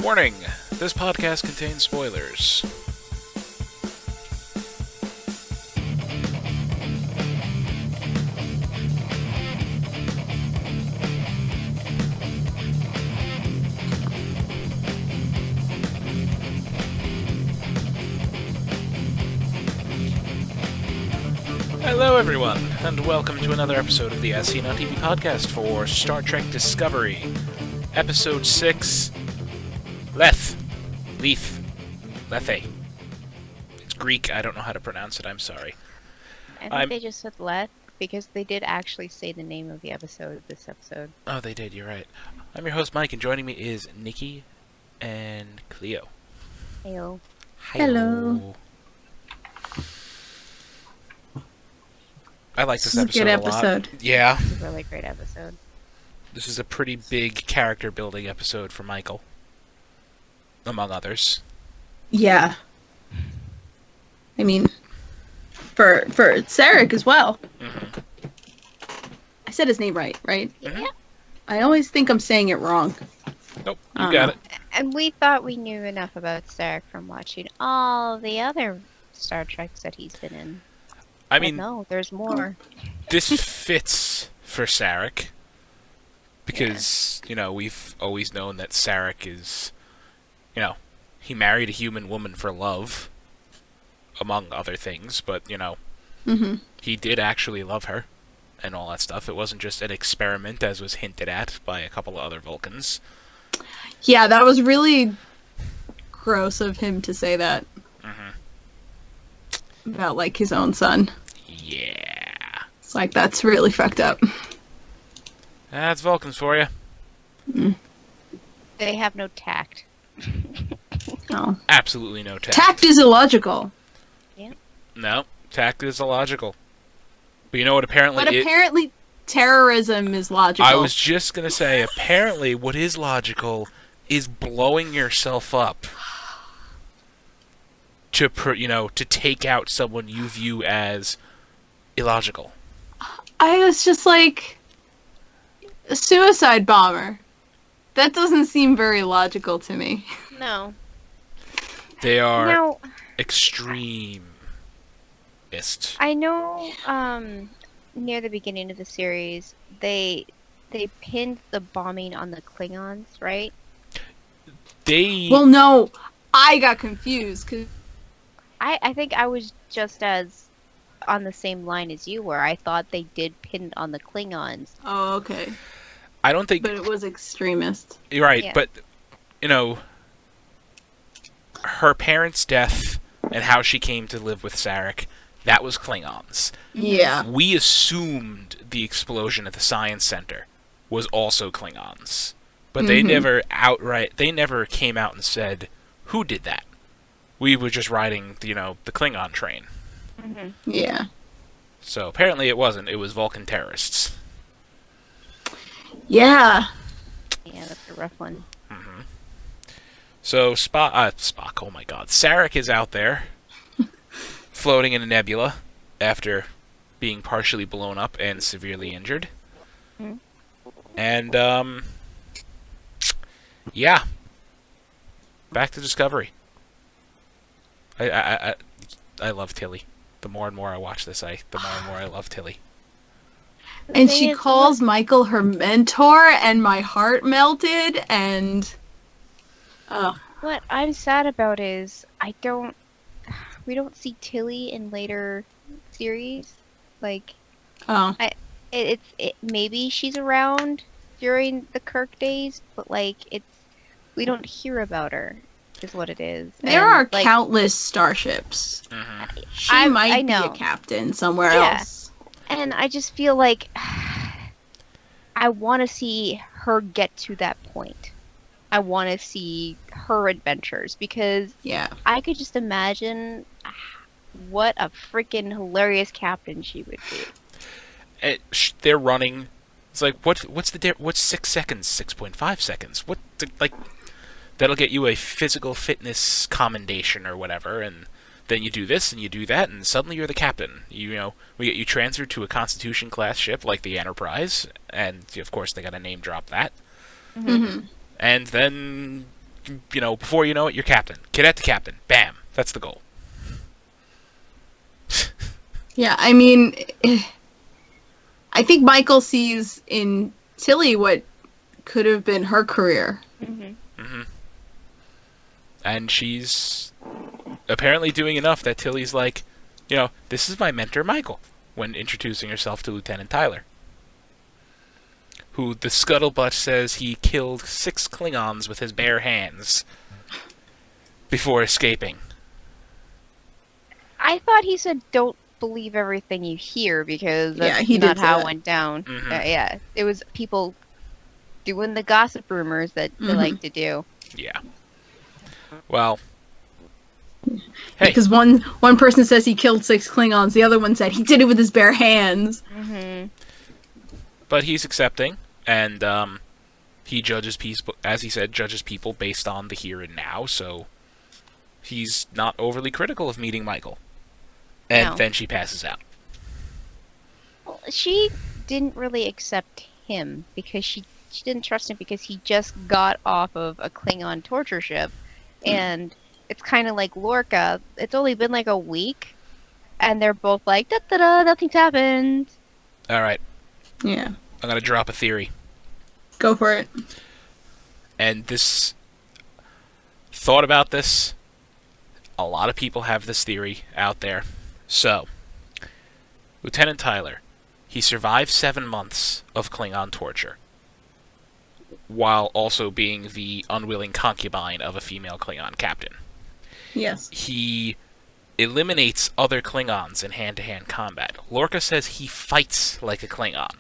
Warning! This podcast contains spoilers. Hello everyone, and welcome to another episode of the As Seen on TV podcast for Star Trek Discovery, Episode 6, Lethe. It's Greek, I don't know how to pronounce it, I'm sorry. I think they just said Lethe, because they did actually say the name of the episode this episode. Oh, they did, you're right. I'm your host Mike, and joining me is Nikki and Clio. Heyo. Hello. I like this episode a good a lot. episode. Yeah. It's a really great episode. This is a pretty big character building episode for Michael, among others. Yeah. I mean, for Serac as well. Mm-hmm. I said his name right? Mm-hmm. Yeah. I always think I'm saying it wrong. Nope, you got it. And we thought we knew enough about Serac from watching all the other Star Treks that he's been in. I mean, no, there's more. This fits for Serac because, we've always known that Serac is, he married a human woman for love, among other things, but, he did actually love her and all that stuff. It wasn't just an experiment, as was hinted at by a couple of other Vulcans. Yeah, that was really gross of him to say that. About, his own son. Yeah. It's that's really fucked up. That's Vulcans for you. They have no tact. Oh. Absolutely no tact. Tact is illogical. Yeah. No, tact is illogical. But you know what apparently... But apparently terrorism is logical. I was just going to say, apparently what is logical is blowing yourself up to take out someone you view as illogical. I was just a suicide bomber. That doesn't seem very logical to me. No. They are Now, extremist. I know near the beginning of the series, they pinned the bombing on the Klingons, right? Well, no, I got confused because I think I was just as on the same line as you were. I thought they did pin it on the Klingons. Oh, okay. I don't think... But it was extremist. You're right, Yeah. but, her parents' death and how she came to live with Serac, that was Klingons. Yeah. We assumed the explosion at the Science Center was also Klingons. But they never came out and said, who did that? We were just riding, the Klingon train. Mm-hmm. Yeah. So apparently it wasn't. It was Vulcan terrorists. Yeah. Yeah, that's a rough one. Mm-hmm. So Spock, oh my god. Serac is out there, floating in a nebula after being partially blown up and severely injured. Mm-hmm. And, yeah. Back to Discovery. I love Tilly. The more and more I watch this, the more and more I love Tilly. And she calls Michael her mentor, and my heart melted, and... What I'm sad about is we don't see Tilly in later series. Maybe she's around during the Kirk days, but we don't hear about her. Is what it is. There are countless starships. Mm-hmm. She might be a captain somewhere else. And I just feel like I want to see her get to that point. I want to see her adventures because I could just imagine what a freaking hilarious captain she would be. They're running. It's what's 6 seconds? 6.5 seconds? That'll get you a physical fitness commendation or whatever, and then you do this and you do that, and suddenly you're the captain. We get you transferred to a Constitution class ship like the Enterprise, and of course they got to name drop that. Mm-hmm. And then before you know it, you're captain. Cadet to captain. Bam. That's the goal. Yeah, I mean, I think Michael sees in Tilly what could have been her career. And she's apparently doing enough that Tilly's like, this is my mentor, Michael, when introducing herself to Lieutenant Tyler, who the scuttlebutt says he killed 6 Klingons with his bare hands before escaping. I thought he said, "Don't believe everything you hear," because that's not how it went down. Yeah, it was people doing the gossip rumors that they like to do. Yeah. Well, hey. Because one person says he killed 6 Klingons, the other one said he did it with his bare hands. But he's accepting, and he judges people, as he said, judges people based on the here and now, so he's not overly critical of meeting Michael. And then she passes out. Well, she didn't really accept him because she didn't trust him because he just got off of a Klingon torture ship. And it's kind of like Lorca. It's only been like a week, and they're both like, da-da-da, nothing's happened. All right. Yeah. I'm going to drop a theory. Go for it. And this... Thought about this. A lot of people have this theory out there. So, Lieutenant Tyler, he survived 7 months of Klingon torture, while also being the unwilling concubine of a female Klingon captain. Yes. He eliminates other Klingons in hand-to-hand combat. Lorca says he fights like a Klingon.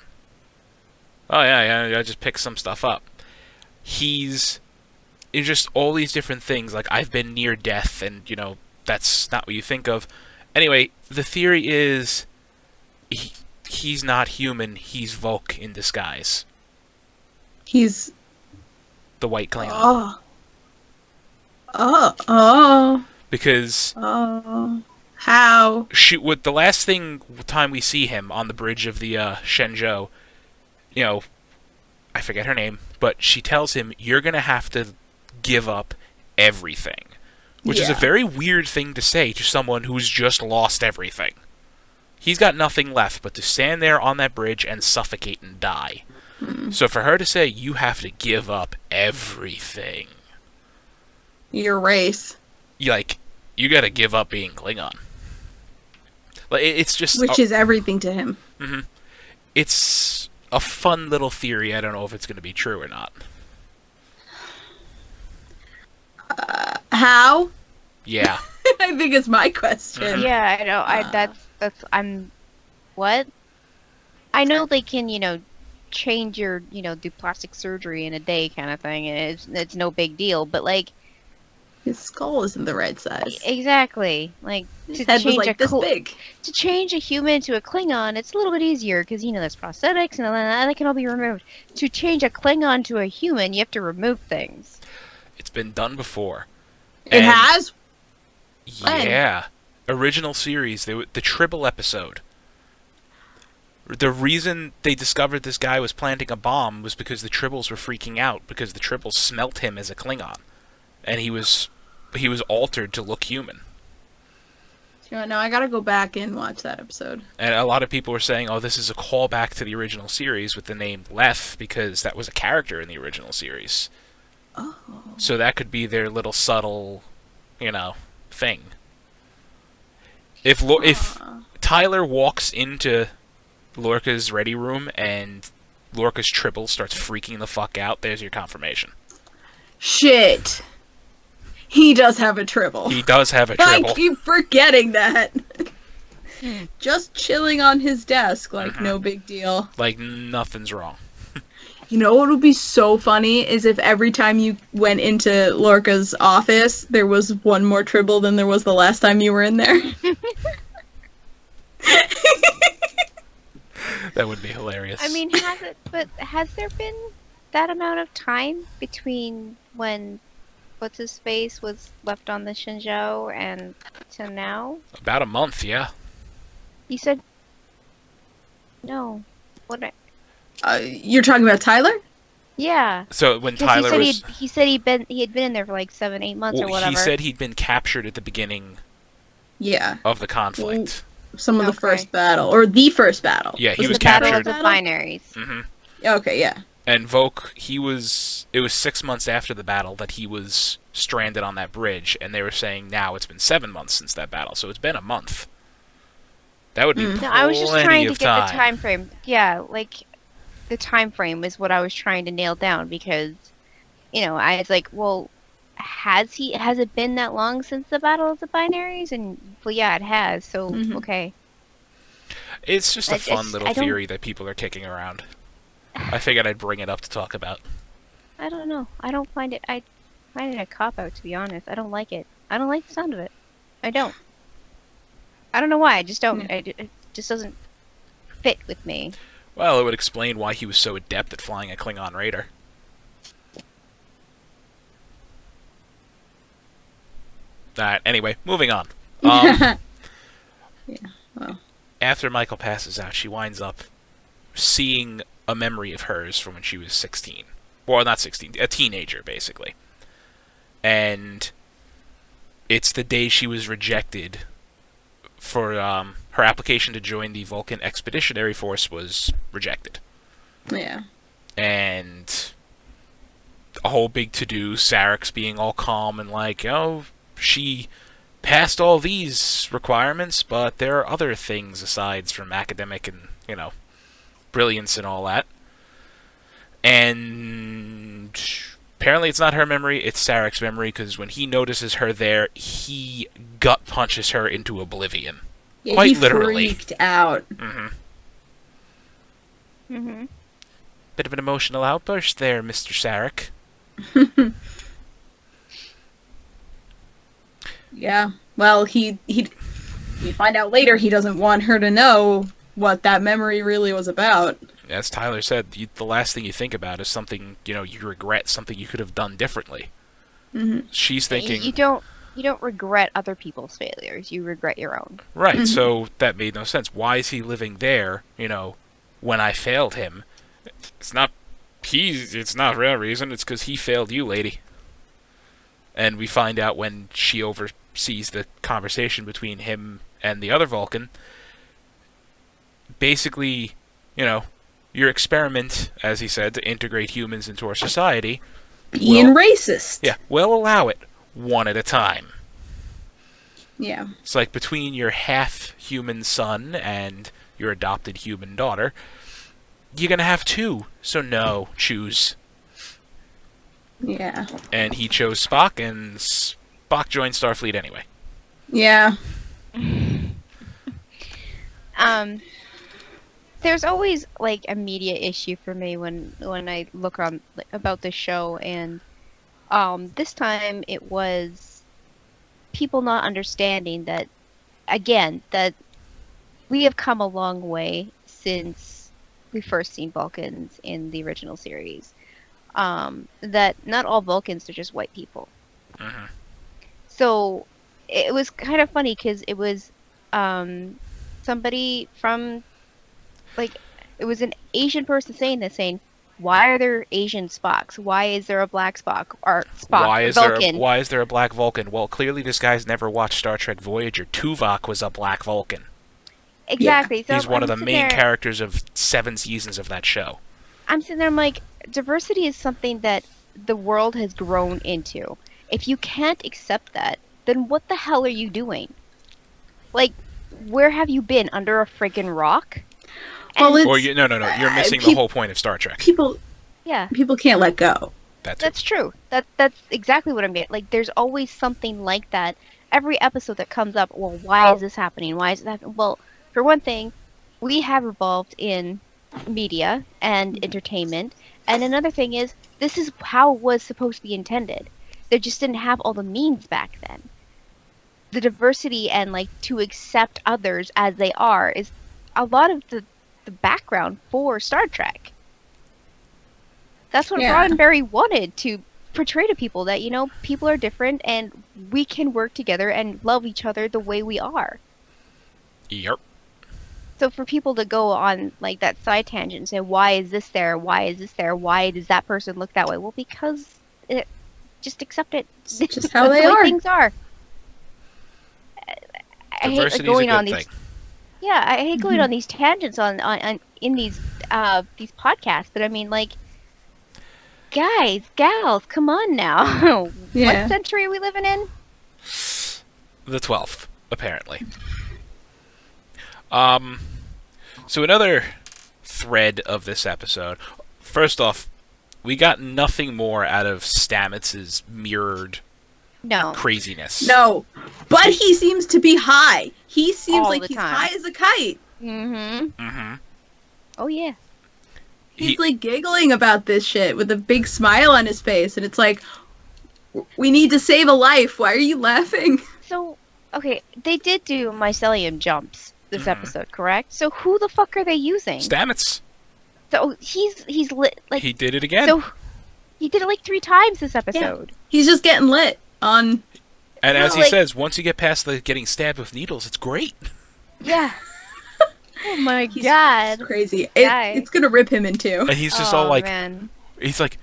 Oh, yeah, I just pick some stuff up. It's just all these different things, like I've been near death, and, that's not what you think of. Anyway, the theory is he's not human, he's Volk in disguise. He's... the White Klingon. Because... how? With the last time we see him on the bridge of the Shenzhou, I forget her name, but she tells him, you're going to have to give up everything. Which is a very weird thing to say to someone who's just lost everything. He's got nothing left but to stand there on that bridge and suffocate and die. So for her to say, you have to give up everything. Your race. You gotta give up being Klingon. It's just... Which is everything to him. It's a fun little theory. I don't know if it's going to be true or not. How? Yeah. I think it's my question. Yeah, I know. I'm... What? I know they can, change your, do plastic surgery in a day kind of thing, and it's no big deal, but, his skull isn't the right size. Exactly. His head was this big. To change a human to a Klingon, it's a little bit easier, because, there's prosthetics, and that can all be removed. To change a Klingon to a human, you have to remove things. It's been done before. It has? Yeah. Original series, the Tribble episode. The reason they discovered this guy was planting a bomb was because the Tribbles were freaking out, because the Tribbles smelt him as a Klingon. And he was altered to look human. Now I gotta go back and watch that episode. And a lot of people were saying, oh, this is a callback to the original series with the name Lethe, because that was a character in the original series. Oh. So that could be their little subtle, thing. If Tyler walks into Lorca's ready room and Lorca's Tribble starts freaking the fuck out, there's your confirmation. Shit. He does have a Tribble. He does have a Tribble. I keep forgetting that. Just chilling on his desk, no big deal. Like nothing's wrong. You know what would be so funny is if every time you went into Lorca's office, there was one more Tribble than there was the last time you were in there. That would be hilarious. I mean, has there been that amount of time between when what's-his-face was left on the Shenzhou and to now? About a month, yeah. You said... No. What? You're talking about Tyler? Yeah. So when Because Tyler he said he had been in there for like 7-8 months or whatever. he said he'd been captured at the beginning Yeah. of the conflict. Some of the Okay. first battle, or the first battle. Yeah, he was the Battle captured. of the Binaries. hmm Okay, yeah. And Volk, it was 6 months after the battle that he was stranded on that bridge, and they were saying now it's been 7 months since that battle, so it's been a month. That would be plenty No, I was just trying to of get time. the time frame. Yeah, like the time frame is what I was trying to nail down because, I was like, well, has it been that long since the Battle of the Binaries? And well, yeah, it has. So okay. It's just a I fun just- little I don't- theory that people are kicking around. I figured I'd bring it up to talk about. I don't know. I find it a cop out, to be honest. I don't like it. I don't like the sound of it. I don't. I don't know why. I just don't. It just doesn't fit with me. Well, it would explain why he was so adept at flying a Klingon Raider. Anyway, moving on. Yeah. Well. After Michael passes out, she winds up seeing a memory of hers from when she was 16. Well, not 16, a teenager, basically. And it's the day she was rejected for her application to join the Vulcan Expeditionary Force was rejected. Yeah. And a whole big to-do, Serac's being all calm and like, she passed all these requirements, but there are other things aside from academic and, brilliance and all that. And apparently it's not her memory, it's Serac's memory, because when he notices her there, he gut punches her into oblivion. Yeah, Quite he literally. freaked out. Bit of an emotional outburst there, Mr. Serac. Yeah. Well, you find out later he doesn't want her to know what that memory really was about. As Tyler said, the last thing you think about is something, you regret, something you could have done differently. She's thinking... You don't regret other people's failures. You regret your own. Right, so that made no sense. Why is he living there, when I failed him? It's not real reason, it's because he failed you, lady. And we find out when she oversees the conversation between him and the other Vulcan, basically, your experiment, as he said, to integrate humans into our society... Being racist. Yeah, we'll allow it, one at a time. Yeah. It's like between your half-human son and your adopted human daughter, you're gonna have two, so no, choose. Yeah. And he chose Spock, and Spock joined Starfleet anyway. Yeah. There's always like a media issue for me when I look on about the show, and this time it was people not understanding that, again, that we have come a long way since we first seen Vulcans in the original series. That not all Vulcans are just white people. So it was kind of funny because it was somebody from, like, it was an Asian person saying, why are there Asian Spocks? Why is there a black Spock? Or Spock, Vulcan? Why is there a black Vulcan? Well, clearly this guy's never watched Star Trek Voyager. Tuvok was a black Vulcan. Exactly. Yeah. So He's one of the main there, characters of 7 seasons of that show. I'm sitting there, I'm like, diversity is something that the world has grown into. If you can't accept that, then what the hell are you doing? Like, where have you been? Under a friggin' rock? Well, No. You're missing the whole point of Star Trek. People can't let go. That's true. That's exactly what I'm getting. Like, there's always something like that. Every episode that comes up, well, why is this happening? Why is it happening? Well, for one thing, we have evolved in media and entertainment. And another thing is, this is how it was supposed to be intended. They just didn't have all the means back then. The diversity and, like, to accept others as they are is a lot of the background for Star Trek. That's what Roddenberry wanted to portray to people, that, people are different and we can work together and love each other the way we are. Yep. So for people to go on like that side tangent and say, why is this there? Why is this there? Why does that person look that way? Well, because just accept it. It's just how they the way are. things are. I hate Diversity going is a on good these. thing. Yeah, I hate going on these tangents on in these podcasts. But I mean, like, guys, gals, come on now. Yeah. What century are we living in? The 12th, apparently. So another thread of this episode. First off, we got nothing more out of Stamets' mirrored No. craziness. No, but he seems to be high. He seems All like the he's time. high as a kite. Mm-hmm. Mm-hmm. Oh yeah. He's like giggling about this shit with a big smile on his face, and it's like, we need to save a life. Why are you laughing? So, okay, they did do mycelium jumps this Mhm. episode, correct? So who the fuck are they using? Stamets. So he's lit like He did it again. so he did it like 3 times this episode. He's just getting lit on. And as he like- says, once you get past the getting stabbed with needles, it's great. Yeah. Oh my He's god. crazy. Guy. It's gonna rip him in two. And he's just all like, man. he's like,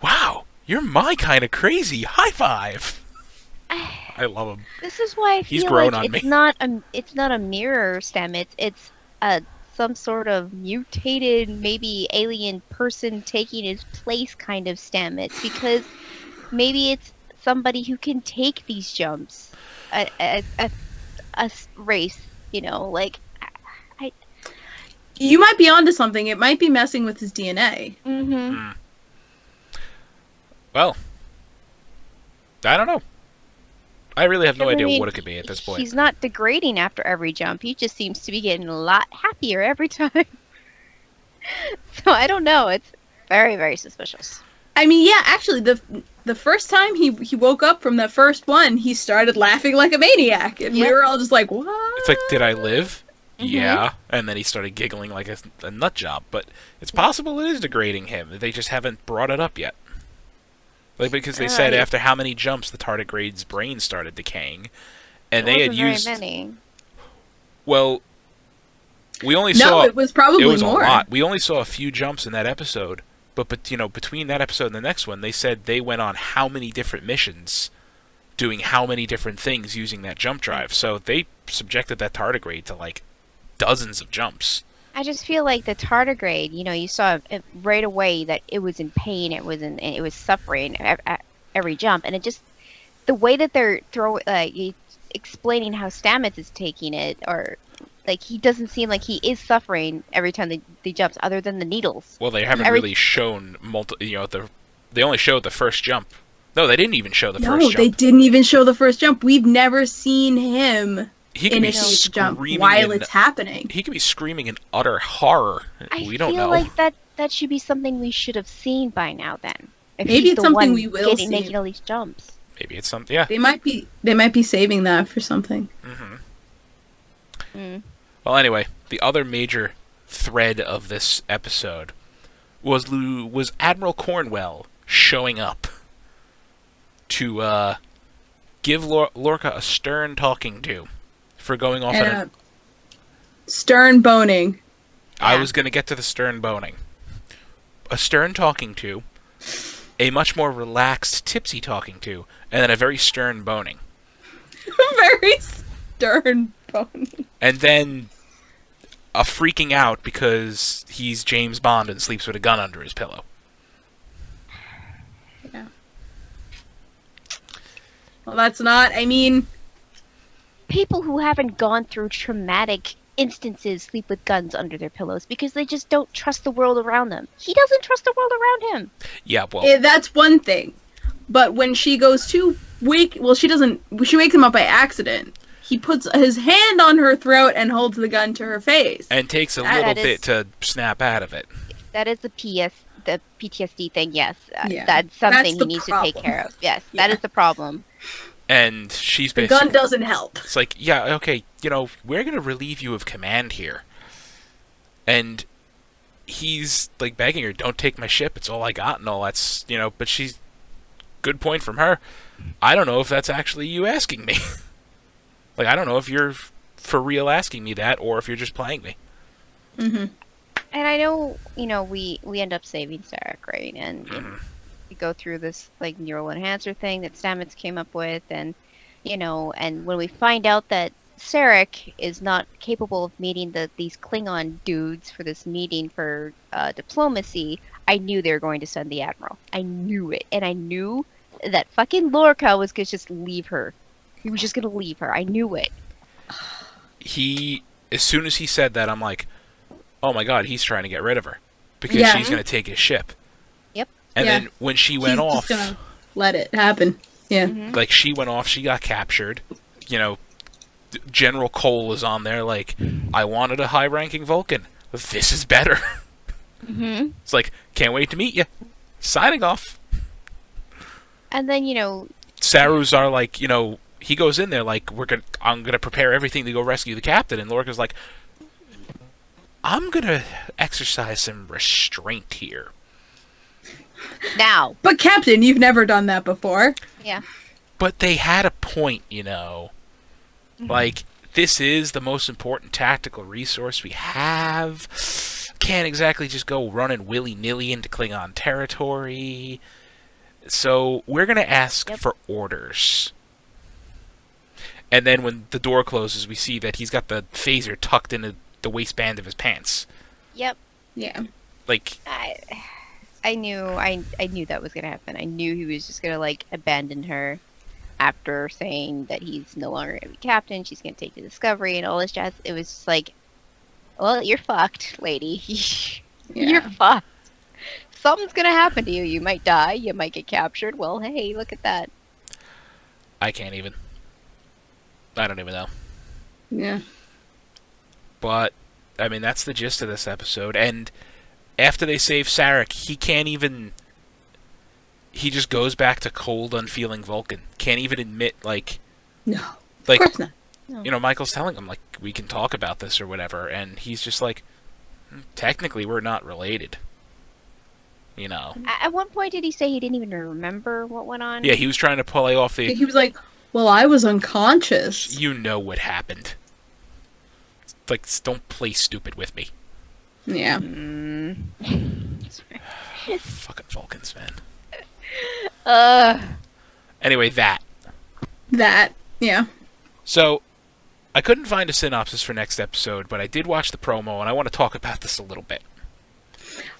wow, you're my kind of crazy. High five. I love him. This is why I He's feel grown like on it's me. not a mirror Stamets. It's some sort of mutated, maybe alien person taking his place kind of Stamets, because maybe it's somebody who can take these jumps, a race, you know, like. You might be onto something. It might be messing with his DNA. Mm-hmm. Well, I don't know. I really have no I idea mean, what it could be at this point. He's not degrading after every jump. He just seems to be getting a lot happier every time. So I don't know. It's very, very suspicious. I mean, yeah, actually, the first time he woke up from the first one, he started laughing like a maniac, and we Yep. were all just like, "What?" It's like, did I live? Mhm. Yeah. And then he started giggling like a nut job. But it's possible it is degrading him. They just haven't brought it up yet. Like, because they said Right. after how many jumps the tardigrade's brain started decaying. And It they had wasn't very used... many. Well, we only No, saw... it was probably It was more. a lot. We only saw a few jumps in that episode. But you know, between that episode and the next one, they said they went on how many different missions, doing how many different things using that jump drive. So they subjected that tardigrade to like dozens of jumps. I just feel like the tardigrade, you know, you saw it right away that it was in pain, it was suffering at every jump, and it just the way that they're explaining how Stamets is taking it, or like he doesn't seem like he is suffering every time they jumps, other than the needles. Well, they haven't really shown they only showed the first jump. No, they didn't even show the first No, jump. they didn't even show the first jump. We've never seen him He could be initiate the jump screaming while in, it's happening. he could be screaming in utter horror. I We don't feel know. like that should be something we should have seen by now. Then if Maybe he's it's the something one we will see. making all these jumps. Maybe it's something. Yeah. They might be saving that for something. Mm-hmm. Mm. Well, anyway, the other major thread of this episode was Admiral Cornwell showing up to give Lorca a stern talking to for going off on And stern boning. I Yeah. was going to get to the stern boning. A stern talking to, a much more relaxed, tipsy talking to, and then a very stern boning. Very stern boning. And then a freaking out because he's James Bond and sleeps with a gun under his pillow. Yeah. Well, that's not. I mean, People who haven't gone through traumatic instances sleep with guns under their pillows because they just don't trust the world around them. He doesn't trust the world around him. Yeah, well, that's one thing. But when she goes to she doesn't. She wakes him up by accident. He puts his hand on her throat and holds the gun to her face. and takes a That little is- bit to snap out of it. That is the PTSD thing. Yes, Yeah. that's something That's he the needs to problem. take care of. Yes, Yeah. that is the problem. And she's The basically... gun doesn't help. It's like, yeah, okay, you know, we're going to relieve you of command here. And he's, like, begging her, don't take my ship, it's all I got and all that's, you know, but she's... Good point from her. I don't know if that's actually you asking me. Like, I don't know if you're for real asking me that, or if you're just playing me. Mm-hmm. And I know, we end up saving Serac, right? And we go through this like neural enhancer thing that Stamets came up with, and and when we find out that Serac is not capable of meeting these Klingon dudes for this meeting for diplomacy, I knew they were going to send the Admiral. I knew it, and I knew that fucking Lorca was gonna just leave her. He was just gonna leave her. I knew it. As soon as he said that, I'm like, oh my god, he's trying to get rid of her because she's going to take his ship. Yep. And then when she went off, just gonna let it happen. Yeah. Like she went off, she got captured. General Cole is on there like, I wanted a high-ranking Vulcan. This is better. It's like, can't wait to meet you. Signing off. And then Saru's are like, he goes in there like, I'm gonna prepare everything to go rescue the captain, and Lorca's like, I'm gonna exercise some restraint here. Now. But Captain, you've never done that before. Yeah. But they had a point, Like, this is the most important tactical resource we have. Can't exactly just go running willy-nilly into Klingon territory. So we're gonna ask for orders. And then when the door closes, we see that he's got the phaser tucked into the waistband of his pants. Yep. Yeah. Like, I knew that was gonna happen. I knew he was just gonna like abandon her after saying that he's no longer gonna be captain. She's gonna take the Discovery and all this jazz. It was just like, well, you're fucked, lady. You're fucked. Something's gonna happen to you. You might die. You might get captured. Well, hey, look at that. I can't even. I don't even know. Yeah. But, I mean, that's the gist of this episode. And after they save Serac, he can't even... He just goes back to cold, unfeeling Vulcan. Can't even admit, like... No, like, of course not. No. Michael's telling him, like, we can talk about this or whatever. And he's just like, technically, we're not related. At one point, did he say he didn't even remember what went on? Yeah, he was trying to play off the... He was like, well, I was unconscious. You know what happened. Like, don't play stupid with me. Yeah. Fucking Vulcans, man. Anyway, that. Yeah. So, I couldn't find a synopsis for next episode, but I did watch the promo, and I want to talk about this a little bit.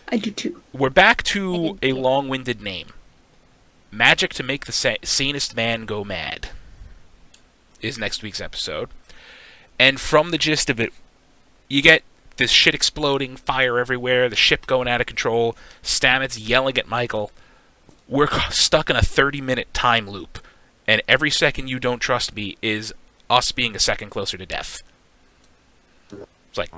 I do too. We're back to a long-winded name. Magic to make the sanest man go mad is next week's episode. And from the gist of it, you get this shit exploding, fire everywhere, the ship going out of control, Stamets yelling at Michael. We're stuck in a 30-minute time loop, and every second you don't trust me is us being a second closer to death. It's like,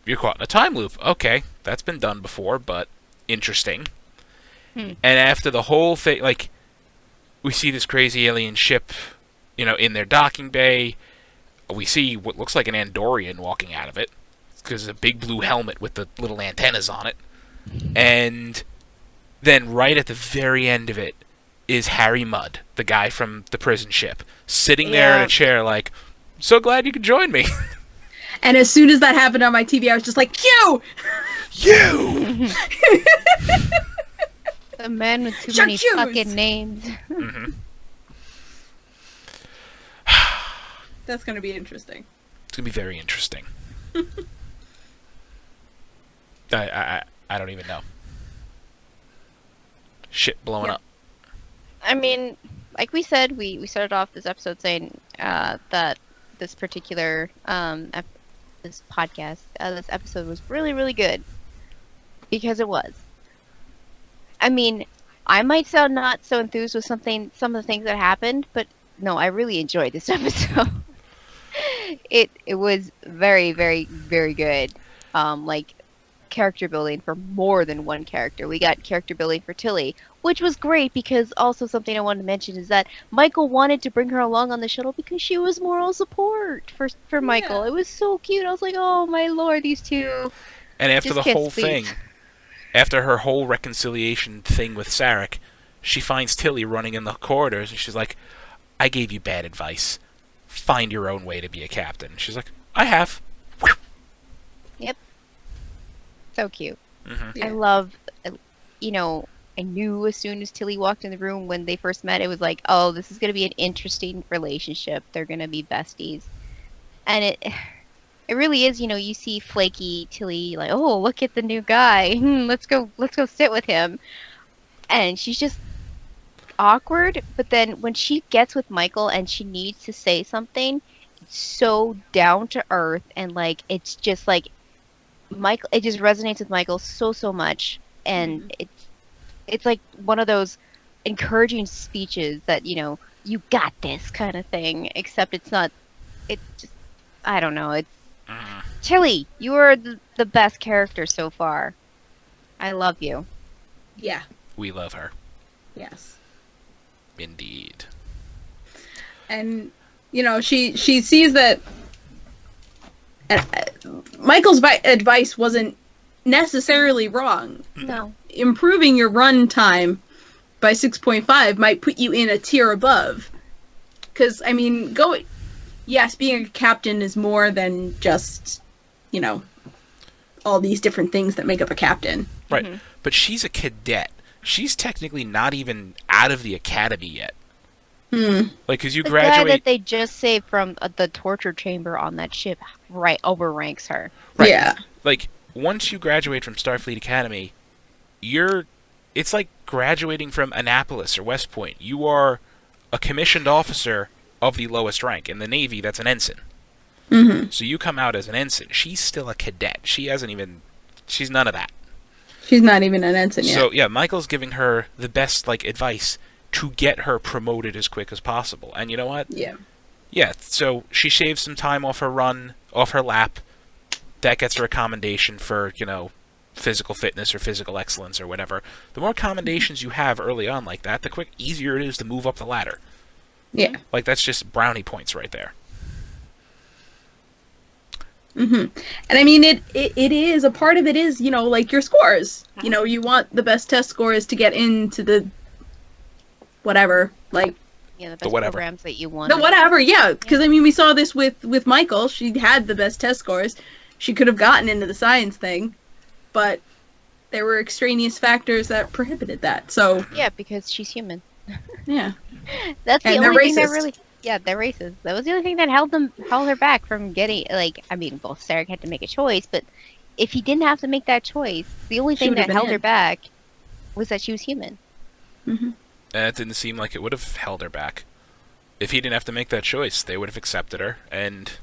you're caught in a time loop. Okay, that's been done before, but interesting. And after the whole thing, like, we see this crazy alien ship, in their docking bay. We see what looks like an Andorian walking out of it, because a big blue helmet with the little antennas on it. And then right at the very end of it is Harry Mudd, the guy from the prison ship, sitting there in a chair like, so glad you could join me. And as soon as that happened on my TV, I was just like, you! You! The man with too many fucking names. That's gonna be interesting. It's gonna be very interesting. I don't even know. Shit blowing up. I mean, like we said, we started off this episode saying that this particular this podcast, this episode was really, really good. Because it was. I mean, I might sound not so enthused with some of the things that happened, but no, I really enjoyed this episode. It was very, very, very good. Like, character building for more than one character. We got character building for Tilly, which was great because also something I wanted to mention is that Michael wanted to bring her along on the shuttle because she was moral support for Michael. It was so cute. I was like, oh my lord, these two. And after the whole thing, after her whole reconciliation thing with Serac, she finds Tilly running in the corridors and she's like, I gave you bad advice. find your own way to be a captain. She's like, I have. Yep. So cute. Mm-hmm. I love, I knew as soon as Tilly walked in the room when they first met, it was like, oh, this is going to be an interesting relationship. They're going to be besties. And it really is, you see flaky Tilly like, oh, look at the new guy. Let's go sit with him. And she's just awkward, but then when she gets with Michael and she needs to say something, it's so down to earth, and like it's just like Michael, it just resonates with Michael so much, and it's like one of those encouraging speeches that you got this kind of thing, except it's not. It's just, I don't know. It's Tilly, you are the best character so far. I love you. Yeah. We love her. Yes. Indeed. And she sees that Michael's advice wasn't necessarily wrong. No. Improving your run time by 6.5 might put you in a tier above. Because, yes, being a captain is more than just, all these different things that make up a captain. Right. Mm-hmm. But she's a cadet. She's technically not even out of the academy yet. Like, because you graduate... The guy that they just saved from the torture chamber on that ship overranks her. Right. Yeah. Like, once you graduate from Starfleet Academy, it's like graduating from Annapolis or West Point. You are a commissioned officer of the lowest rank. In the Navy, that's an ensign. Mm-hmm. So you come out as an ensign. She's still a cadet. She's none of that. She's not even an ensign yet. So, yeah, Michael's giving her the best, advice to get her promoted as quick as possible. And you know what? Yeah. Yeah, so she shaves some time off her lap. That gets her a commendation for, physical fitness or physical excellence or whatever. The more commendations you have early on like that, the easier it is to move up the ladder. Yeah. Like, that's just brownie points right there. Mm-hmm. And it is, a part of it is, your scores. You want the best test scores to get into the whatever, the best whatever. programs that you want. The whatever, yeah. Because, we saw this with Michael. She had the best test scores. She could have gotten into the science thing, but there were extraneous factors that prohibited that, so... Yeah, because she's human. Yeah. That's the And only thing they're that racist. really... Yeah, they're racist. That was the only thing that held her back from getting, both Serac had to make a choice, but if he didn't have to make that choice, the only She thing would have that been held in. her back was that she was human. Mm-hmm. And it didn't seem like it would have held her back. If he didn't have to make that choice, they would have accepted her, and...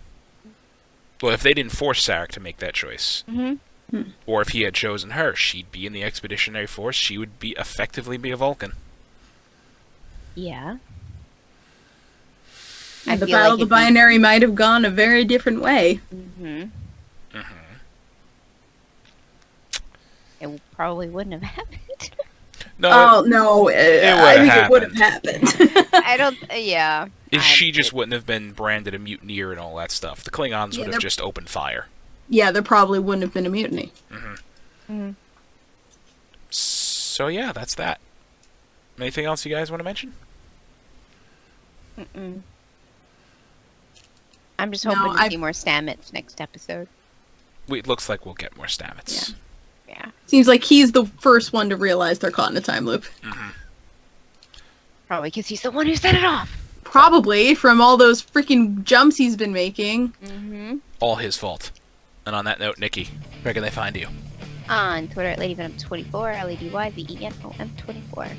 Well, if they didn't force Serac to make that choice, or if he had chosen her, she'd be in the Expeditionary Force, she would effectively be a Vulcan. Yeah. And the Battle of the Binary might have gone a very different way. It probably wouldn't have happened. No, no, I think it would have happened. I don't, yeah. She just wouldn't have been branded a mutineer and all that stuff. The Klingons would have just opened fire. Yeah, there probably wouldn't have been a mutiny. So yeah, that's that. Anything else you guys want to mention? I'm just hoping to see more Stamets next episode. It looks like we'll get more Stamets. Yeah. Seems like he's the first one to realize they're caught in a time loop. Probably because he's the one who set it off. Probably, from all those freaking jumps he's been making. All his fault. And on that note, Nikki, where can they find you? On Twitter at LadyVenom24, LadyVenom24.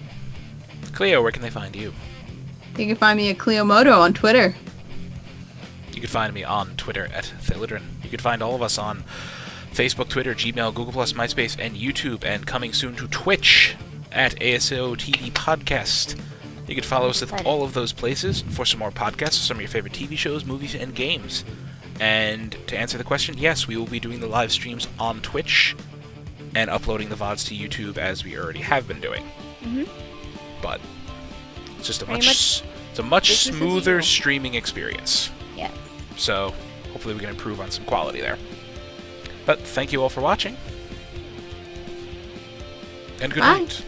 Clio, where can they find you? You can find me at Clio Moto on Twitter. You can find me on Twitter at Philidrin. You can find all of us on Facebook, Twitter, Gmail, Google+, MySpace, and YouTube, and coming soon to Twitch at ASO TV Podcast. You can follow us at all of those places for some more podcasts, some of your favorite TV shows, movies, and games. And to answer the question, yes, we will be doing the live streams on Twitch and uploading the VODs to YouTube as we already have been doing. But it's just a much smoother streaming experience. Yeah. So hopefully we can improve on some quality there. But thank you all for watching. And good night.